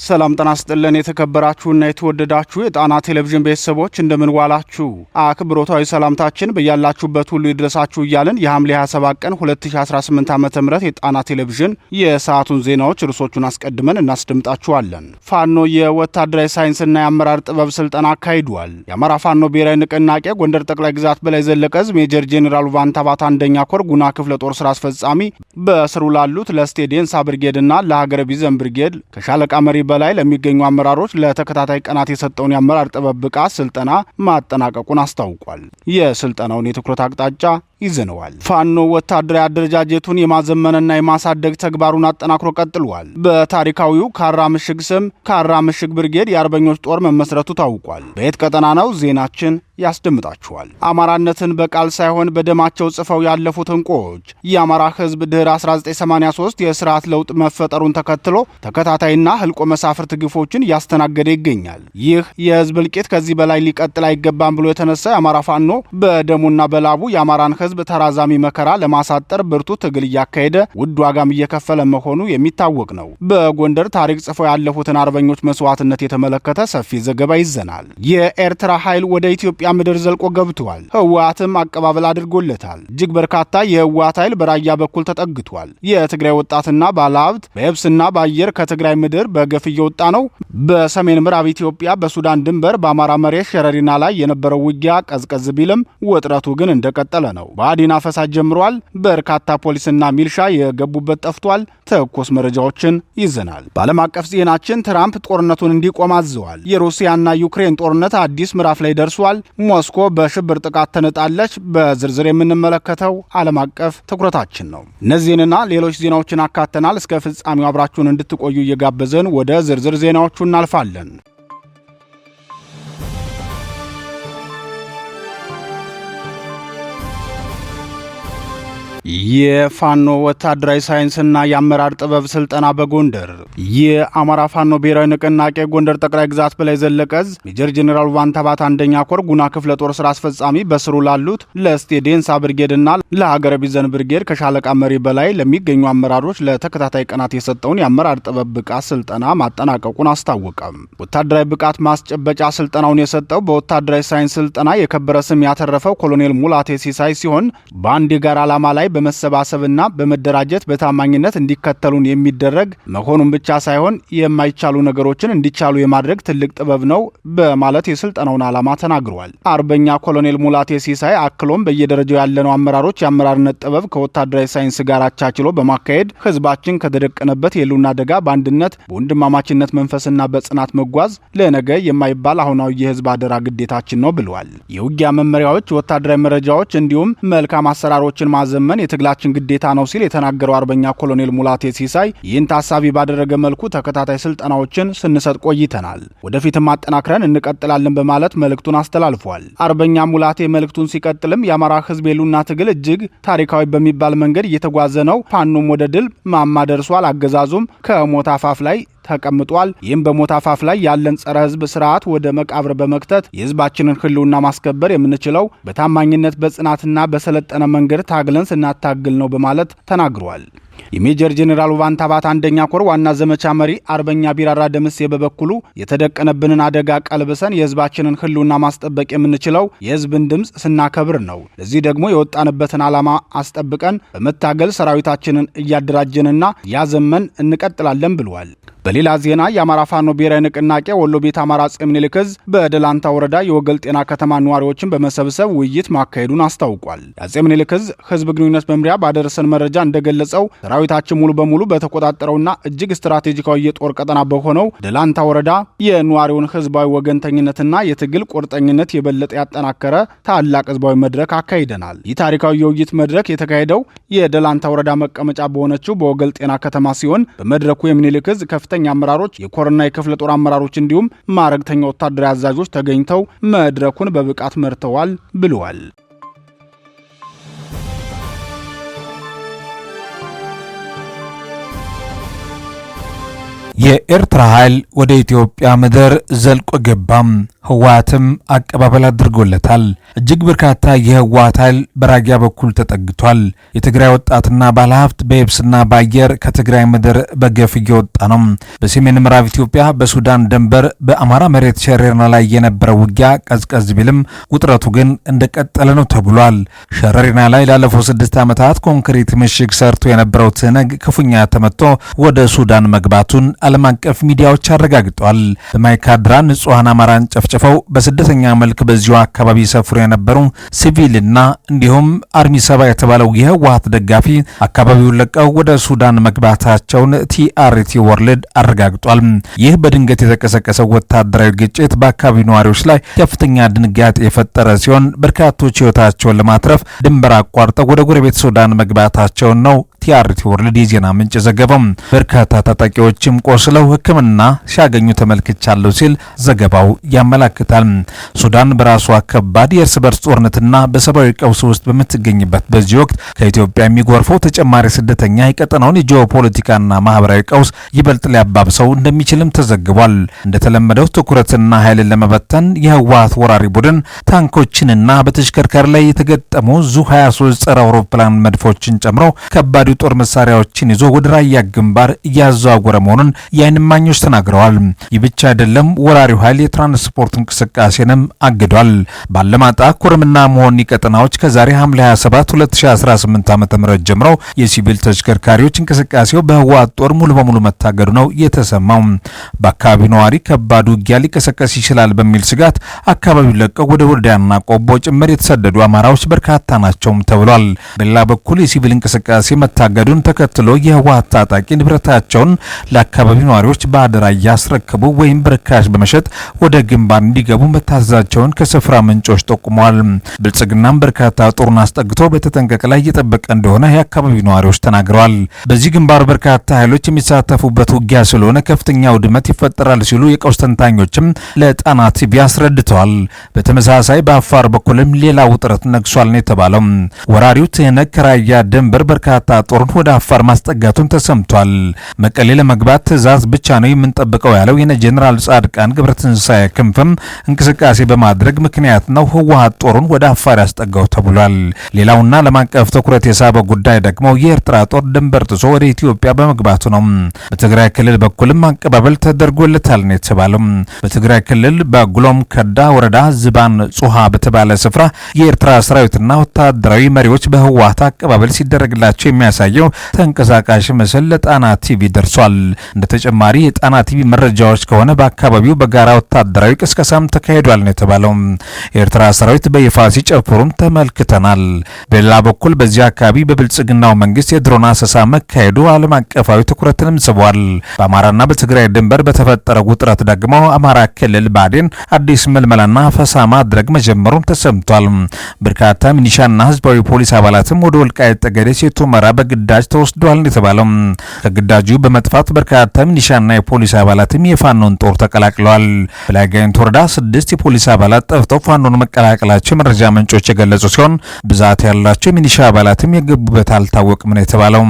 ሰላም ጤና ይስጥልን የተከበራችሁና የተወደዳችሁ የጣና ቴሌቪዥን ቤተሰቦች እንደምን ዋላችሁ። አክብሮታዊ ሰላምታችን በያላችሁበት ሁሉ ይድረሳችሁ እያልን የሐምሌ 27 ቀን 2018 ዓ.ም የጣና ቴሌቪዥን የሰዓቱን ዜናዎች ርዕሶቹን አስቀድመን እናስደምጣችኋለን። ፋኖ የወታደራዊ ሳይንስና የአመራር ጥበብ ስልጠና አካሂዷል። የአማራ ፋኖ ብሔራዊ ንቅናቄ ጎንደር ጠቅላይ ግዛት በላይ ዘለቀ ዕዝ ሜጀር ጄኔራል ቫንታባት አንደኛ ኮር ጉና ክፍለ ጦር ስራ አስፈጻሚ በስሩ ላሉት ለስቴዴንሳ ብርጌድና ለሀገረ ቢዘን ብርጌድ ከሻለቃ መሪ በላይ ለሚገኙ አመራሮች ለተከታታይ ቀናት የሰጠውን የአመራር ጥበብ ብቃት ስልጠና ማጠናቀቁን አስታውቋል። የስልጠናውን የትኩረት አቅጣጫ ይዘነዋል። ፋኖ ወታደራዊ አደረጃጀቱን የማዘመንና የማሳደግ ተግባሩን አጠናክሮ ቀጥሏል። በታሪካዊው ካራ ምሽግ ስም ካራ ምሽግ ብርጌድ የአርበኞች ጦር መመስረቱ ታውቋል። በየት ቀጠና ነው? ዜናችን ያስደምጣችኋል። አማራነትን በቃል ሳይሆን በደማቸው ጽፈው ያለፉት እንቁዎች የአማራ ሕዝብ ድህረ 1983 የስርዓት ለውጥ መፈጠሩን ተከትሎ ተከታታይና ህልቆ መሳፍርት ግፎችን እያስተናገደ ይገኛል። ይህ የህዝብ እልቂት ከዚህ በላይ ሊቀጥል አይገባም ብሎ የተነሳ የአማራ ፋኖ በደሙና በላቡ የአማራን ሕዝብ ተራዛሚ መከራ ለማሳጠር ብርቱ ትግል እያካሄደ ውድ ዋጋም እየከፈለ መሆኑ የሚታወቅ ነው። በጎንደር ታሪክ ጽፈው ያለፉትን አርበኞች መስዋዕትነት የተመለከተ ሰፊ ዘገባ ይዘናል። የኤርትራ ኃይል ወደ ኢትዮጵያ ምድር ዘልቆ ገብቷል። ህወሓትም አቀባበል አድርጎለታል። እጅግ በርካታ የህወሓት ኃይል በራያ በኩል ተጠግቷል። የትግራይ ወጣትና ባለሀብት በየብስና በአየር ከትግራይ ምድር በገፍ እየወጣ ነው። በሰሜን ምዕራብ ኢትዮጵያ በሱዳን ድንበር በአማራ መሬት ሸረሪና ላይ የነበረው ውጊያ ቀዝቀዝ ቢልም ውጥረቱ ግን እንደቀጠለ ነው። ባዲና ፈሳጅ ጀምሯል። በርካታ ፖሊስና ሚልሻ የገቡበት ጠፍቷል። ትኩስ መረጃዎችን ይዘናል። በዓለም አቀፍ ዜናችን ትራምፕ ጦርነቱን እንዲቆም አዘዋል። የሩሲያና ዩክሬን ጦርነት አዲስ ምዕራፍ ላይ ደርሷል። ሞስኮ በሽብር ጥቃት ተነጣለች። በዝርዝር የምንመለከተው ዓለም አቀፍ ትኩረታችን ነው። እነዚህንና ሌሎች ዜናዎችን አካተናል። እስከ ፍጻሜው አብራችሁን እንድትቆዩ እየጋበዘን ወደ ዝርዝር ዜናዎቹ እናልፋለን። የፋኖ ወታደራዊ ሳይንስና የአመራር ጥበብ ስልጠና በጎንደር የአማራ ፋኖ ብሔራዊ ንቅናቄ ጎንደር ጠቅላይ ግዛት በላይ ዘለቀ ዕዝ ሜጀር ጄኔራል ቫንታባት አንደኛ ኮር ጉና ክፍለ ጦር ስራ አስፈጻሚ በስሩ ላሉት ለስቴዴንሳ ብርጌድና ለሀገረ ቢዘን ብርጌድ ከሻለቃ መሪ በላይ ለሚገኙ አመራሮች ለተከታታይ ቀናት የሰጠውን የአመራር ጥበብ ብቃት ስልጠና ማጠናቀቁን አስታወቀም። ወታደራዊ ብቃት ማስጨበጫ ስልጠናውን የሰጠው በወታደራዊ ሳይንስ ስልጠና የከበረ ስም ያተረፈው ኮሎኔል ሙላቴ ሲሳይ ሲሆን በአንድ የጋራ ዓላማ ላይ በመሰባሰብና በመደራጀት በታማኝነት እንዲከተሉን የሚደረግ መሆኑን ብቻ ሳይሆን የማይቻሉ ነገሮችን እንዲቻሉ የማድረግ ትልቅ ጥበብ ነው በማለት የስልጠናውን ዓላማ ተናግሯል። አርበኛ ኮሎኔል ሙላቴ ሲሳይ አክሎም በየደረጃው ያለነው አመራሮች የአመራርነት ጥበብ ከወታደራዊ ሳይንስ ጋር አቻችሎ በማካሄድ ህዝባችን ከተደቀነበት የህልውና አደጋ በአንድነት በወንድማማችነት መንፈስና በጽናት መጓዝ ለነገ የማይባል አሁናዊ የህዝብ አደራ ግዴታችን ነው ብለዋል። የውጊያ መመሪያዎች፣ ወታደራዊ መረጃዎች እንዲሁም መልካም አሰራሮችን ማዘመን የትግላችን ግዴታ ነው ሲል የተናገረው አርበኛ ኮሎኔል ሙላቴ ሲሳይ ይህን ታሳቢ ባደረገ መልኩ ተከታታይ ስልጠናዎችን ስንሰጥ ቆይተናል። ወደፊትም አጠናክረን እንቀጥላለን በማለት መልእክቱን አስተላልፏል። አርበኛ ሙላቴ መልእክቱን ሲቀጥልም የአማራ ህዝብ የህልውና ትግል እጅግ ታሪካዊ በሚባል መንገድ እየተጓዘ ነው። ፋኖም ወደ ድል ማማ ደርሷል። አገዛዙም ከሞት አፋፍ ላይ ተቀምጧል። ይህም በሞት አፋፍ ላይ ያለን ጸረ ህዝብ ስርዓት ወደ መቃብር በመክተት የህዝባችንን ህልውና ማስከበር የምንችለው በታማኝነት በጽናትና በሰለጠነ መንገድ ታግለን ስናታግል ነው በማለት ተናግሯል። የሜጀር ጄኔራል ቫንታባት አንደኛ ኮር ዋና ዘመቻ መሪ አርበኛ ቢራራ ደምሴ በበኩሉ የተደቀነብንን አደጋ ቀልብሰን የህዝባችንን ህልውና ማስጠበቅ የምንችለው የህዝብን ድምፅ ስናከብር ነው። ለዚህ ደግሞ የወጣንበትን ዓላማ አስጠብቀን በመታገል ሰራዊታችንን እያደራጀንና እያዘመን እንቀጥላለን ብለዋል። በሌላ ዜና የአማራ ፋኖ ብሔራዊ ንቅናቄ ወሎ ቤት አማራ አፄ ምኒልክ ዕዝ በደላንታ ወረዳ የወገል ጤና ከተማ ነዋሪዎችን በመሰብሰብ ውይይት ማካሄዱን አስታውቋል። የአፄ ምኒልክ ዕዝ ህዝብ ግንኙነት መምሪያ ባደረሰን መረጃ እንደገለጸው ሰራዊታችን ሙሉ በሙሉ በተቆጣጠረውና እጅግ ስትራቴጂካዊ የጦር ቀጠና በሆነው ደላንታ ወረዳ የነዋሪውን ህዝባዊ ወገንተኝነትና የትግል ቁርጠኝነት የበለጠ ያጠናከረ ታላቅ ህዝባዊ መድረክ አካሂደናል። ይህ ታሪካዊ የውይይት መድረክ የተካሄደው የደላንታ ወረዳ መቀመጫ በሆነችው በወገል ጤና ከተማ ሲሆን በመድረኩ የምኒልክ ዕዝ ከፍተኛ አመራሮች፣ የኮርና የክፍለ ጦር አመራሮች እንዲሁም ማዕረግተኛ ወታደራዊ አዛዦች ተገኝተው መድረኩን በብቃት መርተዋል ብለዋል። የኤርትራ ኃይል ወደ ኢትዮጵያ ምድር ዘልቆ ገባም። ህወሓትም አቀባበል አድርጎለታል። እጅግ በርካታ የህወሓት ኃይል በራያ በኩል ተጠግቷል። የትግራይ ወጣትና ባለሀብት በየብስና በአየር ከትግራይ ምድር በገፍ እየወጣ ነው። በሰሜን ምዕራብ ኢትዮጵያ በሱዳን ድንበር በአማራ መሬት ሸረሪና ላይ የነበረው ውጊያ ቀዝቀዝ ቢልም ውጥረቱ ግን እንደቀጠለ ነው ተብሏል። ሸረሪና ላይ ላለፉት 6 ዓመታት ኮንክሪት ምሽግ ሰርቶ የነበረው ትነግ ክፉኛ ተመቶ ወደ ሱዳን መግባቱን ዓለም አቀፍ ሚዲያዎች አረጋግጠዋል። በማይካድራ ንጹሃን አማራን ጨፍጭፈው በስደተኛ መልክ በዚሁ አካባቢ ሰፍሮ የነበሩ ሲቪልና እንዲሁም አርሚ 7 የተባለው የህወሓት ደጋፊ አካባቢውን ለቀው ወደ ሱዳን መግባታቸውን ቲአርቲ ወርልድ አረጋግጧል። ይህ በድንገት የተቀሰቀሰው ወታደራዊ ግጭት በአካባቢው ነዋሪዎች ላይ ከፍተኛ ድንጋጤ የፈጠረ ሲሆን በርካቶች ህይወታቸውን ለማትረፍ ድንበር አቋርጠው ወደ ጎረቤት ሱዳን መግባታቸውን ነው ቲአርቲ ወርልድ የዜና ምንጭ ዘገበው። በርካታ ታጣቂዎችም ቆስለው ሕክምና ሲያገኙ ተመልክቻለሁ ሲል ዘገባው ያመለክታል። ሱዳን በራሷ ከባድ የእርስ በርስ ጦርነትና በሰብአዊ ቀውስ ውስጥ በምትገኝበት በዚህ ወቅት ከኢትዮጵያ የሚጎርፈው ተጨማሪ ስደተኛ የቀጠናውን የጂኦፖለቲካና ማህበራዊ ቀውስ ይበልጥ ሊያባብሰው እንደሚችልም ተዘግቧል። እንደተለመደው ትኩረትና ኃይልን ለመበተን የህወሓት ወራሪ ቡድን ታንኮችንና በተሽከርካሪ ላይ የተገጠሙ ዙ-23 ጸረ አውሮፕላን መድፎችን ጨምሮ ከባድ ጦር መሳሪያዎችን ይዞ ወደ ራያ ግንባር እያዘዋወረ መሆኑን የዓይን እማኞች ተናግረዋል። ይህ ብቻ አይደለም፣ ወራሪው ኃይል የትራንስፖርት እንቅስቃሴንም አግዷል። ባለማጣ ኮረምና መሆኒ ቀጠናዎች ከዛሬ ሐምሌ 27 2018 ዓ.ም ጀምሮ የሲቪል ተሽከርካሪዎች እንቅስቃሴው በህወሓት ጦር ሙሉ በሙሉ መታገዱ ነው የተሰማው። በአካባቢው ነዋሪ ከባድ ውጊያ ሊቀሰቀስ ይችላል በሚል ስጋት አካባቢውን ለቀው ወደ ወልዲያና ቆቦ ጭምር የተሰደዱ አማራዎች በርካታ ናቸው ተብሏል። በሌላ በኩል የሲቪል እንቅስቃሴ መታገዱን ተከትሎ የህወሓት ታጣቂ ንብረታቸውን ለአካባቢው ነዋሪዎች በአደራ እያስረከቡ ወይም በርካሽ በመሸጥ ወደ ግንባር እንዲገቡ መታዘዛቸውን ከስፍራ ምንጮች ጠቁመዋል። ብልጽግናም በርካታ ጦሩን አስጠግቶ በተጠንቀቅ ላይ እየጠበቀ እንደሆነ የአካባቢው ነዋሪዎች ተናግረዋል። በዚህ ግንባር በርካታ ኃይሎች የሚሳተፉበት ውጊያ ስለሆነ ከፍተኛ ውድመት ይፈጠራል ሲሉ የቀውስ ተንታኞችም ለጣና ቲቪ አስረድተዋል። በተመሳሳይ በአፋር በኩልም ሌላ ውጥረት ነግሷል ነው የተባለው። ወራሪው ትህነግ ከራያ ድንበር በርካታ ጦሩን ወደ አፋር ማስጠጋቱን ተሰምቷል። መቀሌ ለመግባት ትዕዛዝ ብቻ ነው የምንጠብቀው ያለው የነ ጄኔራል ጻድቃን ገብረትንሳኤ ክንፍም እንቅስቃሴ በማድረግ ምክንያት ነው ህወሓት ጦሩን ወደ አፋር ያስጠጋው ተብሏል። ሌላውና ዓለም አቀፍ ትኩረት የሳበው ጉዳይ ደግሞ የኤርትራ ጦር ድንበር ጥሶ ወደ ኢትዮጵያ በመግባቱ ነው። በትግራይ ክልል በኩልም አቀባበል ተደርጎለታል ነው የተባለው። በትግራይ ክልል በጉሎም ከዳ ወረዳ ዝባን ጹሃ በተባለ ስፍራ የኤርትራ ሰራዊትና ወታደራዊ መሪዎች በህወሓት አቀባበል ሲደረግላቸው የሚያሳየው ተንቀሳቃሽ ምስል ለጣና ቲቪ ደርሷል። እንደ ተጨማሪ የጣና ቲቪ መረጃዎች ከሆነ በአካባቢው በጋራ ወታደራዊ ቅስቀሳም ተካሂዷል ነው የተባለው። የኤርትራ ሰራዊት በይፋ ሲጨፍሩም ተመልክተናል። በሌላ በኩል በዚህ አካባቢ በብልጽግናው መንግስት የድሮን አሰሳ መካሄዱ ዓለም አቀፋዊ ትኩረትንም ስቧል። በአማራና በትግራይ ድንበር በተፈጠረው ውጥረት ደግሞ አማራ ክልል ብአዴን አዲስ መልመላና ፈሳ ማድረግ መጀመሩም ተሰምቷል። በርካታ ሚኒሻና ህዝባዊ ፖሊስ አባላትም ወደ ወልቃይት ጠገዴ ሰቲት ሁመራ በግዳጅ ተወስደዋል የተባለው። ከግዳጁ በመጥፋት በርካታ ሚኒሻና የፖሊስ አባላትም የፋኖን ጦር ተቀላቅለዋል። በላይ ጋይንት ወረዳ 6 የፖሊስ አባላት ጠፍተው ፋኖን መቀላቀላቸው መረጃ ምንጮች የገለጹ ሲሆን ብዛት ያላቸው ሚኒሻ አባላትም የገቡበት አልታወቅም ነው የተባለው።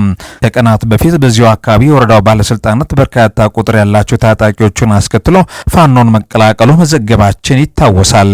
ከቀናት በፊት በዚሁ አካባቢ የወረዳው ባለስልጣናት በርካታ ቁጥር ያላቸው ታጣቂዎችን አስከትሎ ፋኖን መቀላቀሉ መዘገባችን ይታወሳል።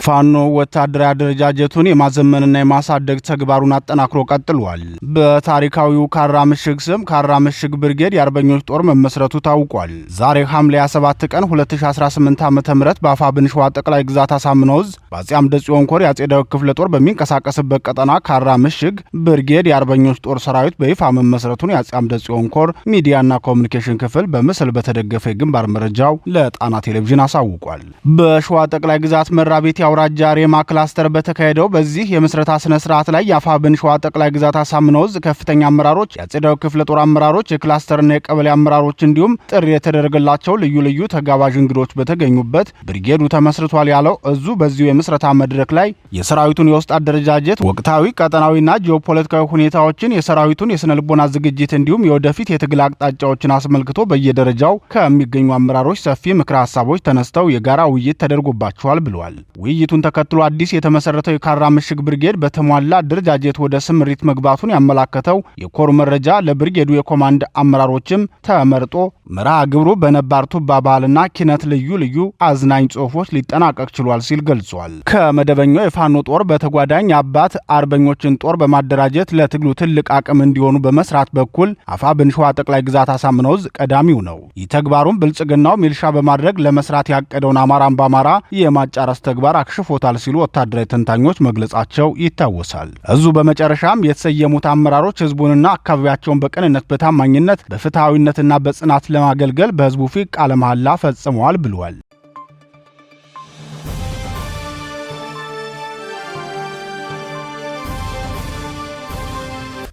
ፋኖ ወታደራዊ አደረጃጀቱን የማዘመንና የማሳደግ ተግባሩን አጠናክሮ ቀጥሏል። በታሪካዊው ካራ ምሽግ ስም ካራ ምሽግ ብርጌድ የአርበኞች ጦር መመስረቱ ታውቋል። ዛሬ ሐምሌ 27 ቀን 2018 ዓ.ም በአፋብኃኝ ሸዋ ጠቅላይ ግዛት አሳምነው ዕዝ በአጼ አምደ ጽዮን ኮር የአጼ ዳዊት ክፍለ ጦር በሚንቀሳቀስበት ቀጠና ካራ ምሽግ ብርጌድ የአርበኞች ጦር ሰራዊት በይፋ መመስረቱን የአጼ አምደ ጽዮን ኮር ሚዲያና ኮሙኒኬሽን ክፍል በምስል በተደገፈ የግንባር መረጃው ለጣና ቴሌቪዥን አሳውቋል። በሸዋ ጠቅላይ ግዛት መራቤቴ አውራጃ ሬማ ክላስተር በተካሄደው በዚህ የምስረታ ስነ ስርዓት ላይ የአፋብኃኝ ሸዋ ጠቅላይ ግዛት አሳምነው ዕዝ ከፍተኛ አመራሮች፣ የአጼ ዳዊት ክፍለ ጦር አመራሮች፣ የክላስተርና የቀበሌ አመራሮች እንዲሁም ጥሪ የተደረገላቸው ልዩ ልዩ ተጋባዥ እንግዶች በተገኙበት ብርጌዱ ተመስርቷል ያለው እዙ በዚሁ የምስረታ መድረክ ላይ የሰራዊቱን የውስጥ አደረጃጀት፣ ወቅታዊ ቀጠናዊና ጂኦፖለቲካዊ ሁኔታዎችን፣ የሰራዊቱን የስነ ልቦና ዝግጅት እንዲሁም የወደፊት የትግል አቅጣጫዎችን አስመልክቶ በየደረጃው ከሚገኙ አመራሮች ሰፊ ምክረ ሐሳቦች ተነስተው የጋራ ውይይት ተደርጎባቸዋል ብለዋል። ውይይቱ ውይይቱን ተከትሎ አዲስ የተመሰረተው የካራ ምሽግ ብርጌድ በተሟላ አደረጃጀት ወደ ስምሪት መግባቱን ያመላከተው የኮር መረጃ ለብርጌዱ የኮማንድ አመራሮችም ተመርጦ መርሃ ግብሩ በነባር ቱባ ባህልና ኪነት ልዩ አዝናኝ ጽሑፎች ሊጠናቀቅ ችሏል ሲል ገልጿል። ከመደበኛው የፋኖ ጦር በተጓዳኝ አባት አርበኞችን ጦር በማደራጀት ለትግሉ ትልቅ አቅም እንዲሆኑ በመስራት በኩል አፋብኃ ሸዋ ጠቅላይ ግዛት አሳምነው ዕዝ ቀዳሚው ነው። ይህ ተግባሩም ብልጽግናው ሚልሻ በማድረግ ለመስራት ያቀደውን አማራን በአማራ የማጫረስ ተግባር አክሽፎታል ሲሉ ወታደራዊ ተንታኞች መግለጻቸው ይታወሳል። እዙ በመጨረሻም የተሰየሙት አመራሮች ህዝቡንና አካባቢያቸውን በቅንነት በታማኝነት በፍትሐዊነትና በጽናት ለማገልገል በህዝቡ ፊት ቃለ መሐላ ፈጽመዋል ብሏል።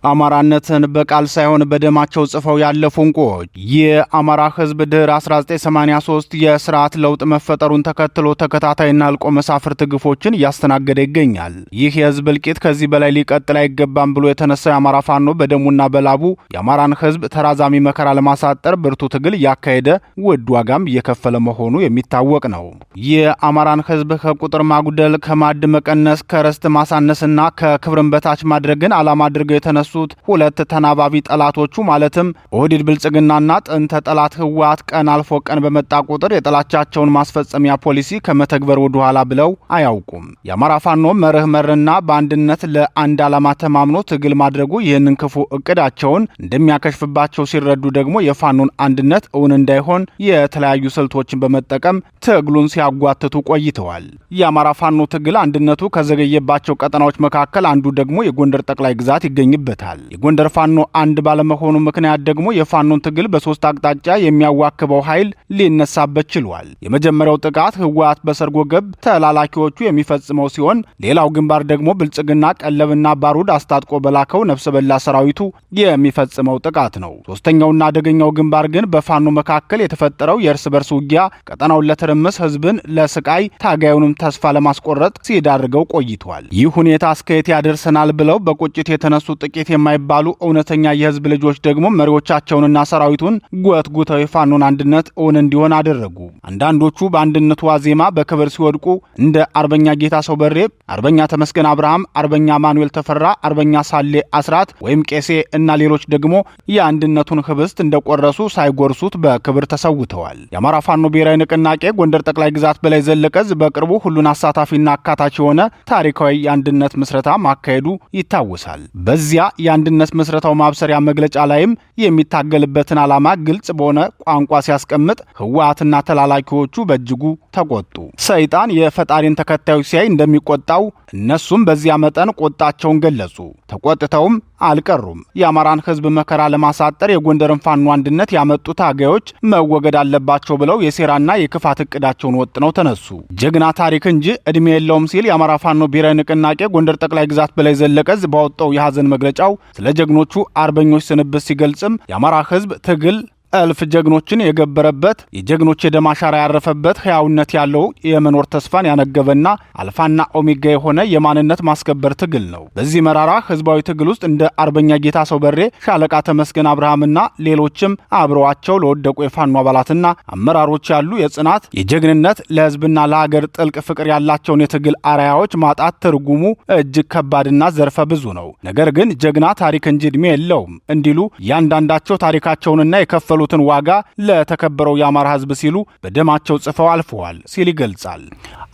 አማራነትን በቃል ሳይሆን በደማቸው ጽፈው ያለፉ እንቁዎች። የአማራ ህዝብ ድህረ 1983 የስርዓት ለውጥ መፈጠሩን ተከትሎ ተከታታይና አልቆ መሳፍርት ግፎችን እያስተናገደ ይገኛል። ይህ የህዝብ እልቂት ከዚህ በላይ ሊቀጥል አይገባም ብሎ የተነሳው የአማራ ፋኖ በደሙና በላቡ የአማራን ህዝብ ተራዛሚ መከራ ለማሳጠር ብርቱ ትግል እያካሄደ ውድ ዋጋም እየከፈለ መሆኑ የሚታወቅ ነው። የአማራን ህዝብ ከቁጥር ማጉደል፣ ከማዕድ መቀነስ፣ ከርስት ማሳነስና ከክብርን በታች ማድረግን ዓላማ አድርገው የተነሱ ሁለት ተናባቢ ጠላቶቹ ማለትም ኦህዴድ ብልጽግናና ጥንተ ጠላት ህወሓት ቀን አልፎ ቀን በመጣ ቁጥር የጠላቻቸውን ማስፈጸሚያ ፖሊሲ ከመተግበር ወደ ኋላ ብለው አያውቁም። የአማራ ፋኖ መርህ መርና በአንድነት ለአንድ ዓላማ ተማምኖ ትግል ማድረጉ ይህንን ክፉ እቅዳቸውን እንደሚያከሽፍባቸው ሲረዱ ደግሞ የፋኖን አንድነት እውን እንዳይሆን የተለያዩ ስልቶችን በመጠቀም ትግሉን ሲያጓትቱ ቆይተዋል። የአማራ ፋኖ ትግል አንድነቱ ከዘገየባቸው ቀጠናዎች መካከል አንዱ ደግሞ የጎንደር ጠቅላይ ግዛት ይገኝበታል። የጎንደር ፋኖ አንድ ባለመሆኑ ምክንያት ደግሞ የፋኖን ትግል በሶስት አቅጣጫ የሚያዋክበው ኃይል ሊነሳበት ችሏል። የመጀመሪያው ጥቃት ህወሓት በሰርጎ ገብ ተላላኪዎቹ የሚፈጽመው ሲሆን፣ ሌላው ግንባር ደግሞ ብልጽግና ቀለብና ባሩድ አስታጥቆ በላከው ነፍሰ በላ ሰራዊቱ የሚፈጽመው ጥቃት ነው። ሶስተኛውና አደገኛው ግንባር ግን በፋኖ መካከል የተፈጠረው የእርስ በርስ ውጊያ ቀጠናውን ለትርምስ፣ ህዝብን ለስቃይ፣ ታጋዩንም ተስፋ ለማስቆረጥ ሲዳርገው ቆይቷል። ይህ ሁኔታ እስከየት ያደርሰናል ብለው በቁጭት የተነሱ ጥቂት የማይባሉ እውነተኛ የህዝብ ልጆች ደግሞ መሪዎቻቸውንና ሰራዊቱን ጎትጉተው የፋኖን አንድነት እውን እንዲሆን አደረጉ። አንዳንዶቹ በአንድነቱ ዋዜማ በክብር ሲወድቁ እንደ አርበኛ ጌታሰው በሬ፣ አርበኛ ተመስገን አብርሃም፣ አርበኛ ማኑኤል ተፈራ፣ አርበኛ ሳሌ አስራት ወይም ቄሴ እና ሌሎች ደግሞ የአንድነቱን ህብስት እንደቆረሱ ሳይጎርሱት በክብር ተሰውተዋል። የአማራ ፋኖ ብሔራዊ ንቅናቄ ጎንደር ጠቅላይ ግዛት በላይ ዘለቀ ዕዝ በቅርቡ ሁሉን አሳታፊና አካታች የሆነ ታሪካዊ የአንድነት ምስረታ ማካሄዱ ይታወሳል። በዚያ የአንድነት ምስረታው ማብሰሪያ መግለጫ ላይም የሚታገልበትን ዓላማ ግልጽ በሆነ ቋንቋ ሲያስቀምጥ ህወሓትና ተላላኪዎቹ በእጅጉ ተቆጡ። ሰይጣን የፈጣሪን ተከታዮች ሲያይ እንደሚቆጣው እነሱም በዚያ መጠን ቁጣቸውን ገለጹ። ተቆጥተውም አልቀሩም። የአማራን ህዝብ መከራ ለማሳጠር የጎንደርን ፋኖ አንድነት ያመጡ ታጋዮች መወገድ አለባቸው ብለው የሴራና የክፋት እቅዳቸውን ወጥነው ተነሱ። ጀግና ታሪክ እንጂ እድሜ የለውም ሲል የአማራ ፋኖ ብሔራዊ ንቅናቄ ጎንደር ጠቅላይ ግዛት በላይ ዘለቀ ዕዝ ባወጣው የሐዘን መግለጫው ስለ ጀግኖቹ አርበኞች ስንብት ሲገልጽም የአማራ ህዝብ ትግል እልፍ ጀግኖችን የገበረበት የጀግኖች የደም አሻራ ያረፈበት ህያውነት ያለው የመኖር ተስፋን ያነገበና አልፋና ኦሜጋ የሆነ የማንነት ማስከበር ትግል ነው። በዚህ መራራ ህዝባዊ ትግል ውስጥ እንደ አርበኛ ጌታሰው በሬ፣ ሻለቃ ተመስገን አብርሃምና ሌሎችም አብረዋቸው ለወደቁ የፋኖ አባላትና አመራሮች ያሉ የጽናት የጀግንነት ለህዝብና ለሀገር ጥልቅ ፍቅር ያላቸውን የትግል አርአያዎች ማጣት ትርጉሙ እጅግ ከባድና ዘርፈ ብዙ ነው። ነገር ግን ጀግና ታሪክ እንጂ ዕድሜ የለውም እንዲሉ እያንዳንዳቸው ታሪካቸውንና የከፈሉ ትን ዋጋ ለተከበረው የአማራ ህዝብ ሲሉ በደማቸው ጽፈው አልፈዋል ሲል ይገልጻል።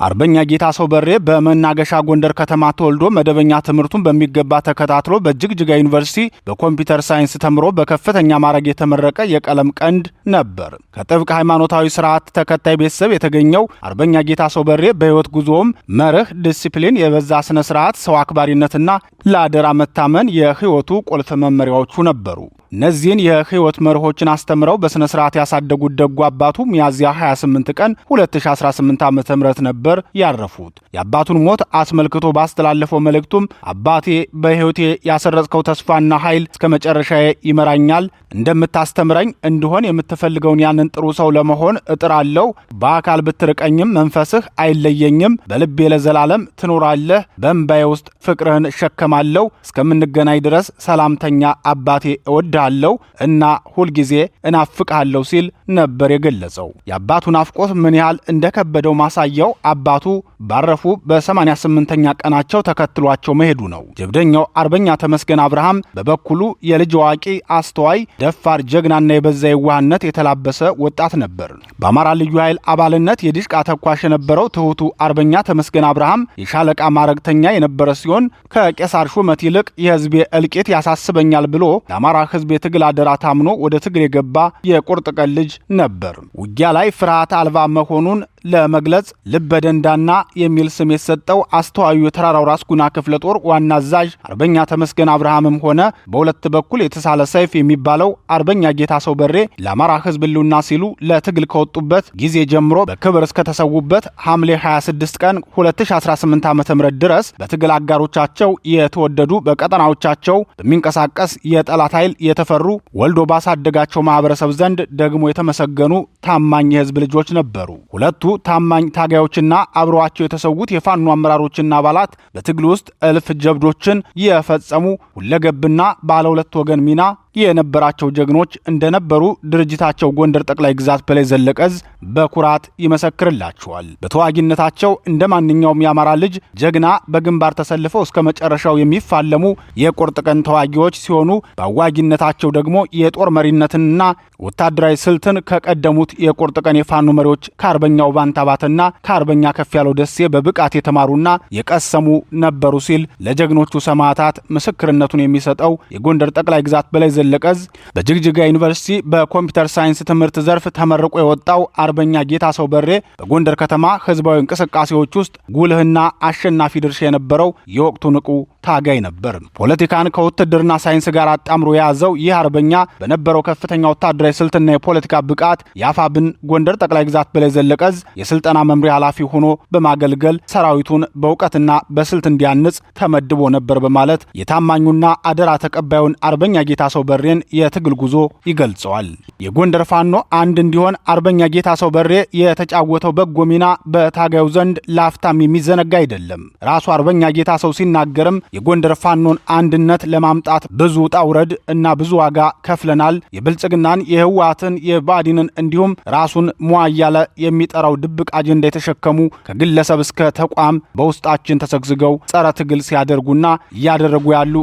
አርበኛ ጌታሰው በሬ በመናገሻ ጎንደር ከተማ ተወልዶ መደበኛ ትምህርቱን በሚገባ ተከታትሎ በጅግጅጋ ዩኒቨርሲቲ በኮምፒውተር ሳይንስ ተምሮ በከፍተኛ ማዕረግ የተመረቀ የቀለም ቀንድ ነበር። ከጥብቅ ሃይማኖታዊ ስርዓት ተከታይ ቤተሰብ የተገኘው አርበኛ ጌታሰው በሬ በህይወት ጉዞውም መርህ፣ ዲሲፕሊን፣ የበዛ ስነ ስርዓት፣ ሰው አክባሪነትና ለአደራ መታመን የህይወቱ ቁልፍ መመሪያዎቹ ነበሩ። እነዚህን የህይወት መርሆችን አስተምረው በስነ ስርዓት ያሳደጉት ደጉ አባቱ ሚያዝያ 28 ቀን 2018 ዓ.ም ነበር ያረፉት። የአባቱን ሞት አስመልክቶ ባስተላለፈው መልእክቱም አባቴ በህይወቴ ያሰረጽከው ተስፋና ኃይል እስከ መጨረሻዬ ይመራኛል። እንደምታስተምረኝ እንድሆን የምትፈልገውን ያንን ጥሩ ሰው ለመሆን እጥራለሁ። በአካል ብትርቀኝም መንፈስህ አይለየኝም። በልቤ ለዘላለም ትኖራለህ። በእንባዬ ውስጥ ፍቅርህን እሸከማለሁ። እስከምንገናኝ ድረስ ሰላምተኛ አባቴ እወድ እወድሃለሁ እና ሁልጊዜ እናፍቅሃለሁ ሲል ነበር የገለጸው። የአባቱ ናፍቆት ምን ያህል እንደከበደው ማሳያው አባቱ ባረፉ በ88ኛ ቀናቸው ተከትሏቸው መሄዱ ነው። ጀብደኛው አርበኛ ተመስገን አብርሃም በበኩሉ የልጅ አዋቂ፣ አስተዋይ፣ ደፋር፣ ጀግናና የበዛ የዋህነት የተላበሰ ወጣት ነበር። በአማራ ልዩ ኃይል አባልነት የዲሽቃ ተኳሽ የነበረው ትሁቱ አርበኛ ተመስገን አብርሃም የሻለቃ ማረግተኛ የነበረ ሲሆን ከቄሳር ሹመት ይልቅ የህዝቤ እልቂት ያሳስበኛል ብሎ ለአማራ ህዝብ የትግል አደራ ታምኖ ወደ ትግል የገባ የቁርጥ ቀን ልጅ ነበር። ውጊያ ላይ ፍርሃት አልባ መሆኑን ለመግለጽ ልበደንዳና የሚል ስም የተሰጠው አስተዋዩ የተራራው ራስ ጉና ክፍለ ጦር ዋና አዛዥ አርበኛ ተመስገን አብርሃምም ሆነ በሁለት በኩል የተሳለ ሰይፍ የሚባለው አርበኛ ጌታሰው በሬ ለአማራ ህዝብ ህልውና ሲሉ ለትግል ከወጡበት ጊዜ ጀምሮ በክብር እስከተሰዉበት ሐምሌ 26 ቀን 2018 ዓ.ም ድረስ በትግል አጋሮቻቸው የተወደዱ፣ በቀጠናዎቻቸው በሚንቀሳቀስ የጠላት ኃይል የተፈሩ፣ ወልዶ ባሳደጋቸው ማህበረሰብ ዘንድ ደግሞ የተመሰገኑ ታማኝ የህዝብ ልጆች ነበሩ። ሁለቱ ታማኝ ታጋዮችና አብረዋቸው የተሰዉት የፋኖ አመራሮችና አባላት በትግል ውስጥ እልፍ ጀብዶችን የፈጸሙ ሁለገብና ባለ ሁለት ወገን ሚና የነበራቸው ጀግኖች እንደነበሩ ድርጅታቸው ጎንደር ጠቅላይ ግዛት በላይ ዘለቀ ዕዝ በኩራት ይመሰክርላቸዋል። በተዋጊነታቸው እንደ ማንኛውም የአማራ ልጅ ጀግና በግንባር ተሰልፈው እስከ መጨረሻው የሚፋለሙ የቁርጥ ቀን ተዋጊዎች ሲሆኑ በአዋጊነታቸው ደግሞ የጦር መሪነትንና ወታደራዊ ስልትን ከቀደሙት የቁርጥ ቀን የፋኖ መሪዎች ከአርበኛው ባንታባተና ከአርበኛ ከፍ ያለው ደሴ በብቃት የተማሩና የቀሰሙ ነበሩ ሲል ለጀግኖቹ ሰማዕታት ምስክርነቱን የሚሰጠው የጎንደር ጠቅላይ ግዛት በላይ ዘለቀ ዕዝ በጅግጅጋ ዩኒቨርሲቲ በኮምፒውተር ሳይንስ ትምህርት ዘርፍ ተመርቆ የወጣው አርበኛ ጌታሰው በሬ በጎንደር ከተማ ህዝባዊ እንቅስቃሴዎች ውስጥ ጉልህና አሸናፊ ድርሻ የነበረው የወቅቱ ንቁ ታጋይ ነበር። ፖለቲካን ከውትድርና ሳይንስ ጋር አጣምሮ የያዘው ይህ አርበኛ በነበረው ከፍተኛ ወታደራዊ ስልትና የፖለቲካ ብቃት የአፋብን ጎንደር ጠቅላይ ግዛት በላይ ዘለቀ ዕዝ የስልጠና መምሪያ ኃላፊ ሆኖ በማገልገል ሰራዊቱን በእውቀትና በስልት እንዲያንጽ ተመድቦ ነበር በማለት የታማኙና አደራ ተቀባዩን አርበኛ ጌታሰው በሬን የትግል ጉዞ ይገልጸዋል። የጎንደር ፋኖ አንድ እንዲሆን አርበኛ ጌታሰው በሬ የተጫወተው በጎ ሚና በታጋዩ ዘንድ ላፍታም የሚዘነጋ አይደለም። ራሱ አርበኛ ጌታሰው ሲናገርም የጎንደር ፋኖን አንድነት ለማምጣት ብዙ ውጣ ውረድ እና ብዙ ዋጋ ከፍለናል። የብልጽግናን፣ የህወሓትን፣ የባዲንን እንዲሁም ራሱን ሟ እያለ የሚጠራው ድብቅ አጀንዳ የተሸከሙ ከግለሰብ እስከ ተቋም በውስጣችን ተሰግዝገው ጸረ ትግል ሲያደርጉና እያደረጉ ያሉ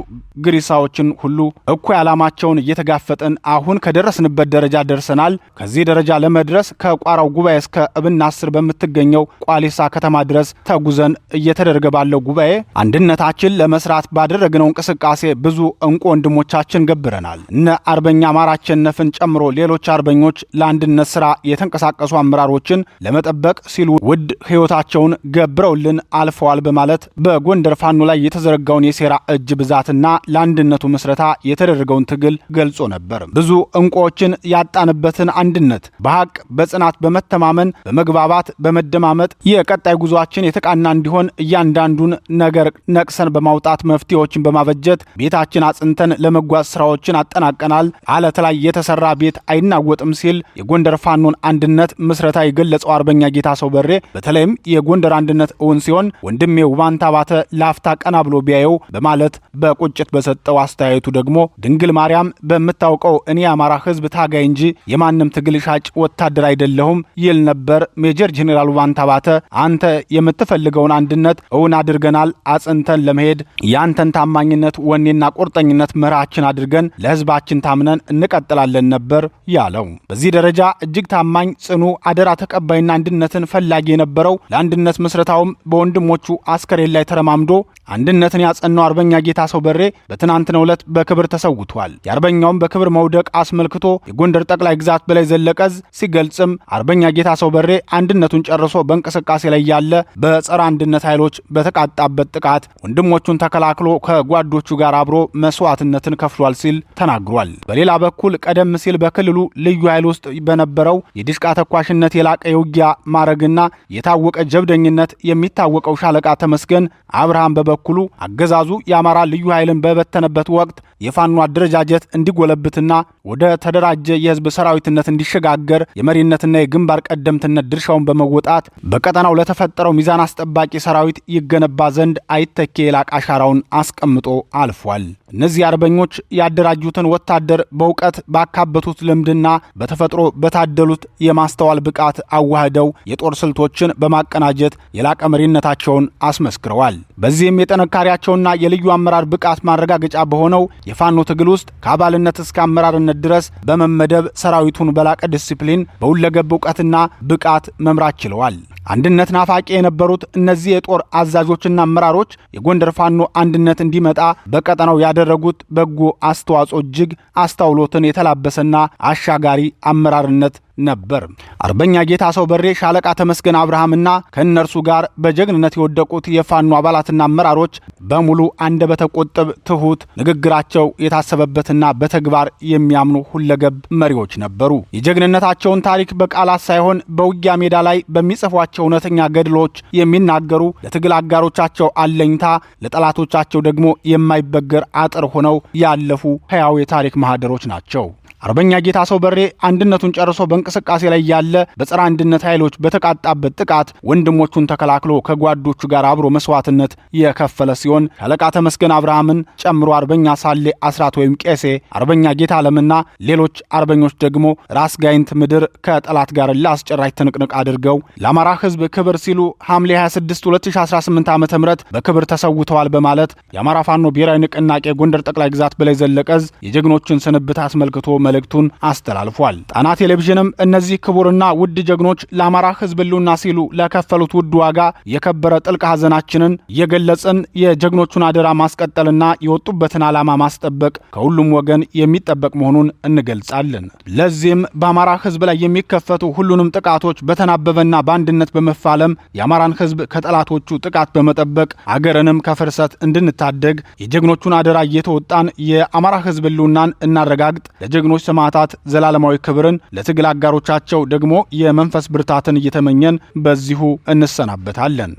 ግሪሳዎችን ሁሉ እኩይ ዓላማቸውን እየተጋፈጥን አሁን ከደረስንበት ደረጃ ደርሰናል። ከዚህ ደረጃ ለመድረስ ከቋራው ጉባኤ እስከ እብን 10 በምትገኘው ቋሊሳ ከተማ ድረስ ተጉዘን እየተደረገ ባለው ጉባኤ አንድነታችን ለመስራት ባደረግነው እንቅስቃሴ ብዙ እንቁ ወንድሞቻችን ገብረናል። እነ አርበኛ አማራ አሸነፍን ጨምሮ ሌሎች አርበኞች ለአንድነት ስራ የተንቀሳቀሱ አመራሮችን ለመጠበቅ ሲሉ ውድ ህይወታቸውን ገብረውልን አልፈዋል በማለት በጎንደር ፋኖ ላይ የተዘረጋውን የሴራ እጅ ብዛትና ለአንድነቱ ምስረታ የተደረገውን ትግል ገልጾ ነበር። ብዙ እንቁዎችን ያጣንበትን አንድነት በሐቅ በጽናት በመተማመን በመግባባት በመደማመጥ የቀጣይ ጉዟችን የተቃና እንዲሆን እያንዳንዱን ነገር ነቅሰን በማውጣት መፍትሄዎችን በማበጀት ቤታችን አጽንተን ለመጓዝ ስራዎችን አጠናቀናል። አለት ላይ የተሰራ ቤት አይናወጥም ሲል የጎንደር ፋኖን አንድነት ምስረታ የገለጸው አርበኛ ጌታሰው በሬ በተለይም የጎንደር አንድነት እውን ሲሆን ወንድሜ ውባንታባተ ላፍታ ቀና ብሎ ቢያየው በማለት በቁጭት በሰጠው አስተያየቱ ደግሞ ድንግል ማርያም በምታውቀው እኔ የአማራ ህዝብ ታጋይ እንጂ የማንም ትግል ሻጭ ወታደር አይደለሁም ይል ነበር። ሜጀር ጄኔራል ውባንታባተ አንተ የምትፈልገውን አንድነት እውን አድርገናል። አጽንተን ለመሄድ ያንተን ታማኝነት፣ ወኔና ቁርጠኝነት መርሃችን አድርገን ለህዝባችን ታምነን እንቀጥላለን ነበር ያለው። በዚህ ደረጃ እጅግ ታማኝ፣ ጽኑ፣ አደራ ተቀባይና አንድነትን ፈላጊ የነበረው ለአንድነት ምስረታውም በወንድሞቹ አስከሬን ላይ ተረማምዶ አንድነትን ያጸናው አርበኛ ጌታሰው በሬ በትናንትናው ዕለት በክብር ተሰውቷል። የአርበኛውን በክብር መውደቅ አስመልክቶ የጎንደር ጠቅላይ ግዛት በላይ ዘለቀ ዕዝ ሲገልጽም አርበኛ ጌታሰው በሬ አንድነቱን ጨርሶ በእንቅስቃሴ ላይ ያለ በጸረ አንድነት ኃይሎች በተቃጣበት ጥቃት ወንድሞቹን ተከላክሎ ከጓዶቹ ጋር አብሮ መስዋዕትነትን ከፍሏል ሲል ተናግሯል። በሌላ በኩል ቀደም ሲል በክልሉ ልዩ ኃይል ውስጥ በነበረው የዲሽቃ ተኳሽነት የላቀ የውጊያ ማዕረግና የታወቀ ጀብደኝነት የሚታወቀው ሻለቃ ተመስገን አብርሃም በበኩሉ አገዛዙ የአማራ ልዩ ኃይልን በበተነበት ወቅት የፋኖ አደረጃጀት አደረጃጀት እንዲጎለብትና ወደ ተደራጀ የህዝብ ሰራዊትነት እንዲሸጋገር የመሪነትና የግንባር ቀደምትነት ድርሻውን በመወጣት በቀጠናው ለተፈጠረው ሚዛን አስጠባቂ ሰራዊት ይገነባ ዘንድ አይተኬ የላቅ አሻራውን አስቀምጦ አልፏል። እነዚህ አርበኞች ያደራጁትን ወታደር በእውቀት ባካበቱት ልምድና በተፈጥሮ በታደሉት የማስተዋል ብቃት አዋህደው የጦር ስልቶችን በማቀናጀት የላቀ መሪነታቸውን አስመስክረዋል። በዚህም የጥንካሬያቸውና የልዩ አመራር ብቃት ማረጋገጫ በሆነው የፋኖ ትግል ውስጥ ከአባልነት እስከ አመራርነት ድረስ በመመደብ ሰራዊቱን በላቀ ዲሲፕሊን በሁለገብ እውቀትና ብቃት መምራት ችለዋል። አንድነት ናፋቂ የነበሩት እነዚህ የጦር አዛዦችና አመራሮች የጎንደር ፋኖ አንድነት እንዲመጣ በቀጠናው ያደረጉት በጎ አስተዋጽኦ እጅግ አስተውሎትን የተላበሰና አሻጋሪ አመራርነት ነበር። አርበኛ ጌታሰው በሬ፣ ሻለቃ ተመስገን አብርሃምና ከእነርሱ ጋር በጀግንነት የወደቁት የፋኖ አባላትና አመራሮች በሙሉ አንደበተ ቁጥብ፣ ትሁት፣ ንግግራቸው የታሰበበትና በተግባር የሚያምኑ ሁለገብ መሪዎች ነበሩ። የጀግንነታቸውን ታሪክ በቃላት ሳይሆን በውጊያ ሜዳ ላይ በሚጽፏቸው እውነተኛ ገድሎች የሚናገሩ፣ ለትግል አጋሮቻቸው አለኝታ፣ ለጠላቶቻቸው ደግሞ የማይበገር አጥር ሆነው ያለፉ ሕያው የታሪክ ማህደሮች ናቸው። አርበኛ ጌታሰው በሬ አንድነቱን ጨርሶ በእንቅስቃሴ ላይ ያለ በጸረ አንድነት ኃይሎች በተቃጣበት ጥቃት ወንድሞቹን ተከላክሎ ከጓዶቹ ጋር አብሮ መስዋዕትነት የከፈለ ሲሆን ሻለቃ ተመስገን አብርሃምን ጨምሮ አርበኛ ሳሌ አስራት ወይም ቄሴ፣ አርበኛ ጌታ አለምና ሌሎች አርበኞች ደግሞ ራስ ጋይንት ምድር ከጠላት ጋር ለአስጨራሽ ትንቅንቅ አድርገው ለአማራ ሕዝብ ክብር ሲሉ ሐምሌ 26 2018 ዓ.ም በክብር ተሰውተዋል በማለት የአማራ ፋኖ ብሔራዊ ንቅናቄ ጎንደር ጠቅላይ ግዛት በላይ ዘለቀ ዕዝ የጀግኖቹን ስንብት አስመልክቶ መልእክቱን አስተላልፏል። ጣና ቴሌቪዥንም እነዚህ ክቡርና ውድ ጀግኖች ለአማራ ሕዝብ ሕልውና ሲሉ ለከፈሉት ውድ ዋጋ የከበረ ጥልቅ ሐዘናችንን እየገለጽን የጀግኖቹን አደራ ማስቀጠልና የወጡበትን ዓላማ ማስጠበቅ ከሁሉም ወገን የሚጠበቅ መሆኑን እንገልጻለን። ለዚህም በአማራ ሕዝብ ላይ የሚከፈቱ ሁሉንም ጥቃቶች በተናበበና በአንድነት በመፋለም የአማራን ሕዝብ ከጠላቶቹ ጥቃት በመጠበቅ አገርንም ከፍርሰት እንድንታደግ የጀግኖቹን አደራ እየተወጣን የአማራ ሕዝብ ሕልውናን እናረጋግጥ። ለጀግኖች ሰማዕታት ዘላለማዊ ክብርን፣ ለትግል አጋሮቻቸው ደግሞ የመንፈስ ብርታትን እየተመኘን በዚሁ እንሰናበታለን።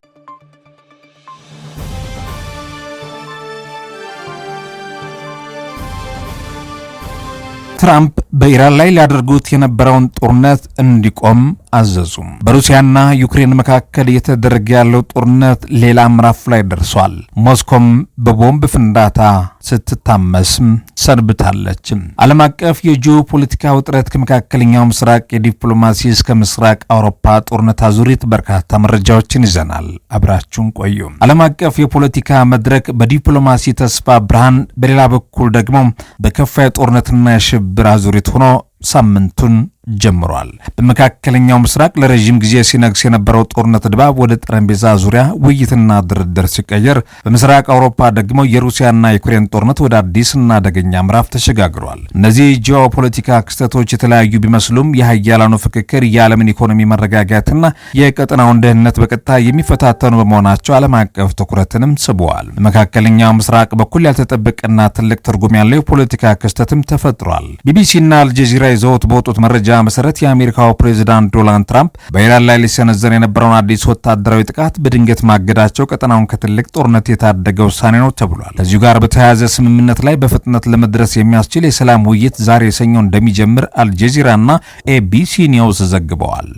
ትራምፕ በኢራን ላይ ሊያደርጉት የነበረውን ጦርነት እንዲቆም አዘዙ። በሩሲያና ዩክሬን መካከል እየተደረገ ያለው ጦርነት ሌላ ምዕራፍ ላይ ደርሷል። ሞስኮም በቦምብ ፍንዳታ ስትታመስ ሰንብታለች። ዓለም አቀፍ የጂኦፖለቲካ ውጥረት ከመካከለኛው ምስራቅ የዲፕሎማሲ እስከ ምስራቅ አውሮፓ ጦርነት አዙሪት በርካታ መረጃዎችን ይዘናል። አብራችሁን ቆዩ። ዓለም አቀፍ የፖለቲካ መድረክ በዲፕሎማሲ ተስፋ ብርሃን፣ በሌላ በኩል ደግሞ በከፋ የጦርነትና የሽብር አዙሪት ሆኖ ሳምንቱን ጀምሯል። በመካከለኛው ምስራቅ ለረጅም ጊዜ ሲነግስ የነበረው ጦርነት ድባብ ወደ ጠረጴዛ ዙሪያ ውይይትና ድርድር ሲቀየር፣ በምስራቅ አውሮፓ ደግሞ የሩሲያና የዩክሬን ጦርነት ወደ አዲስና አደገኛ ምዕራፍ ተሸጋግሯል። እነዚህ ጂኦፖለቲካ ክስተቶች የተለያዩ ቢመስሉም የሀያላኑ ፍክክር የዓለምን ኢኮኖሚ መረጋጋትና የቀጠናውን ደህንነት በቀጥታ የሚፈታተኑ በመሆናቸው ዓለም አቀፍ ትኩረትንም ስበዋል። በመካከለኛው ምስራቅ በኩል ያልተጠበቀና ትልቅ ትርጉም ያለው የፖለቲካ ክስተትም ተፈጥሯል። ቢቢሲና አልጀዚራ ይዘውት በወጡት መረጃ መሰረት የአሜሪካው ፕሬዝዳንት ዶናልድ ትራምፕ በኢራን ላይ ሊሰነዘር የነበረውን አዲስ ወታደራዊ ጥቃት በድንገት ማገዳቸው ቀጠናውን ከትልቅ ጦርነት የታደገ ውሳኔ ነው ተብሏል። ከዚሁ ጋር በተያያዘ ስምምነት ላይ በፍጥነት ለመድረስ የሚያስችል የሰላም ውይይት ዛሬ ሰኞ እንደሚጀምር አልጀዚራና ኤቢሲ ኒውስ ዘግበዋል።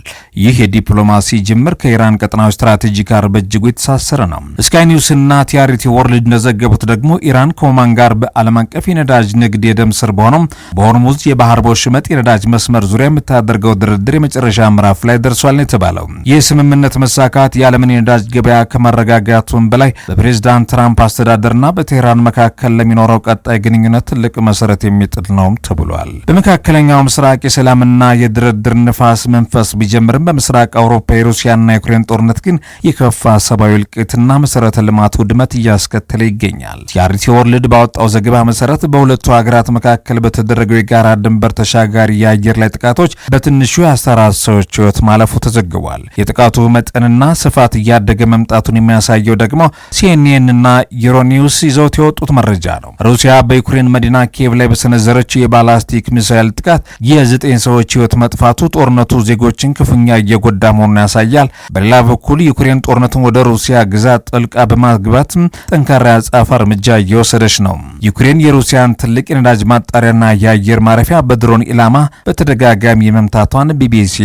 ይህ የዲፕሎማሲ ጅምር ከኢራን ቀጠናዊ ስትራቴጂ ጋር በእጅጉ የተሳሰረ ነው። ስካይ ኒውስና ቲአርቲ ወርልድ እንደዘገቡት ደግሞ ኢራን ከኦማን ጋር በዓለም አቀፍ የነዳጅ ንግድ የደም ስር በሆነው በሆርሙዝ የባህር ወሽመጥ የነዳጅ መስመር ዙሪያ የምታደርገው ድርድር የመጨረሻ ምዕራፍ ላይ ደርሷል ነው የተባለው። ይህ ስምምነት መሳካት የዓለምን የነዳጅ ገበያ ከማረጋጋቱም በላይ በፕሬዝዳንት ትራምፕ አስተዳደርና በቴህራን መካከል ለሚኖረው ቀጣይ ግንኙነት ትልቅ መሰረት የሚጥል ነው ተብሏል። በመካከለኛው ምስራቅ የሰላምና የድርድር ንፋስ መንፈስ ቢጀምርም በምስራቅ አውሮፓ የሩሲያና የዩክሬን ጦርነት ግን የከፋ ሰብአዊ እልቂትና መሰረተ ልማት ውድመት እያስከተለ ይገኛል። ቲአርቲ ወርልድ ባወጣው ዘገባ መሰረት በሁለቱ ሀገራት መካከል በተደረገው የጋራ ድንበር ተሻጋሪ የአየር ላይ ጥቃት ጥቃቶች በትንሹ የ14 ሰዎች ሕይወት ማለፉ ተዘግቧል። የጥቃቱ መጠንና ስፋት እያደገ መምጣቱን የሚያሳየው ደግሞ ሲኤንኤን እና ዩሮኒውስ ይዘውት የወጡት መረጃ ነው። ሩሲያ በዩክሬን መዲና ኪየቭ ላይ በሰነዘረችው የባላስቲክ ሚሳይል ጥቃት የ9 ሰዎች ሕይወት መጥፋቱ ጦርነቱ ዜጎችን ክፉኛ እየጎዳ መሆኑን ያሳያል። በሌላ በኩል ዩክሬን ጦርነቱን ወደ ሩሲያ ግዛት ጥልቃ በማግባት ጠንካራ የአጸፋ እርምጃ እየወሰደች ነው። ዩክሬን የሩሲያን ትልቅ የነዳጅ ማጣሪያና የአየር ማረፊያ በድሮን ኢላማ በተደጋጋሚ መምታቷን ቢቢሲ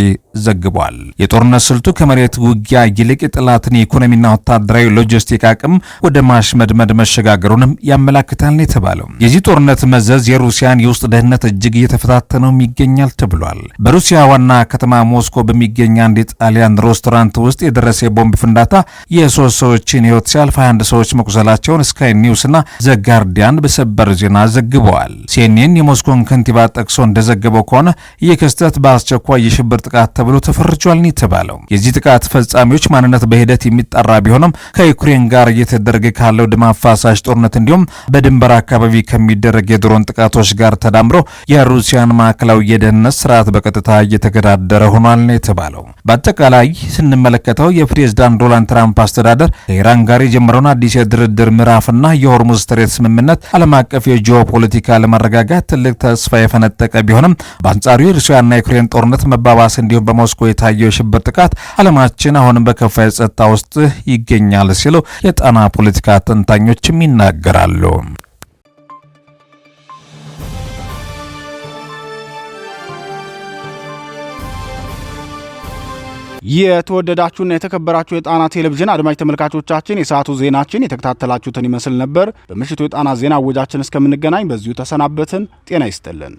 ዘግቧል። የጦርነት ስልቱ ከመሬት ውጊያ ይልቅ የጠላትን የኢኮኖሚና ወታደራዊ ሎጂስቲክ አቅም ወደ ማሽመድመድ መሸጋገሩንም ያመላክታል ነው የተባለው። የዚህ ጦርነት መዘዝ የሩሲያን የውስጥ ደህንነት እጅግ እየተፈታተነው ይገኛል ተብሏል። በሩሲያ ዋና ከተማ ሞስኮ በሚገኝ አንድ የጣሊያን ሬስቶራንት ውስጥ የደረሰ የቦምብ ፍንዳታ የ3 ሰዎችን ሕይወት ሲያልፍ 21 ሰዎች መቁሰላቸውን ስካይ ኒውስና ዘ ጋርዲያን በሰበር ዜና ዘግበዋል። ሲኤንኤን የሞስኮን ከንቲባ ጠቅሶ እንደዘገበው ከሆነ ይህ ክስተት በአስቸኳይ የሽብር ጥቃት ተብሎ ተፈርጇል ነው የተባለው። የዚህ ጥቃት ፈጻሚዎች ማንነት በሂደት የሚጣራ ቢሆንም ከዩክሬን ጋር እየተደረገ ካለው ደም አፋሳሽ ጦርነት እንዲሁም በድንበር አካባቢ ከሚደረግ የድሮን ጥቃቶች ጋር ተዳምሮ የሩሲያን ማዕከላዊ የደህንነት ስርዓት በቀጥታ እየተገዳደረ ሆኗል ነው የተባለው። በአጠቃላይ ስንመለከተው የፕሬዝዳንት ዶናልድ ትራምፕ አስተዳደር ከኢራን ጋር የጀመረውን አዲስ የድርድር ምዕራፍና የሆርሙዝ ስትሬት ስምምነት ዓለም አቀፍ የጂኦፖለቲካ ለመረጋጋት ትልቅ ተስፋ የፈነጠቀ ቢሆንም በአንጻሩ የሩሲያና የዩክሬን ጦርነት መባባስ እንዲሁም በሞስኮ የታየው የሽብር ጥቃት ዓለማችን አሁንም በከፋ የጸጥታ ውስጥ ይገኛል ሲሉ የጣና ፖለቲካ ተንታኞችም ይናገራሉ። የተወደዳችሁና የተከበራችሁ የጣና ቴሌቪዥን አድማጭ ተመልካቾቻችን የሰዓቱ ዜናችን የተከታተላችሁትን ይመስል ነበር። በምሽቱ የጣና ዜና ወጃችን እስከምንገናኝ በዚሁ ተሰናበትን። ጤና ይስጥልን።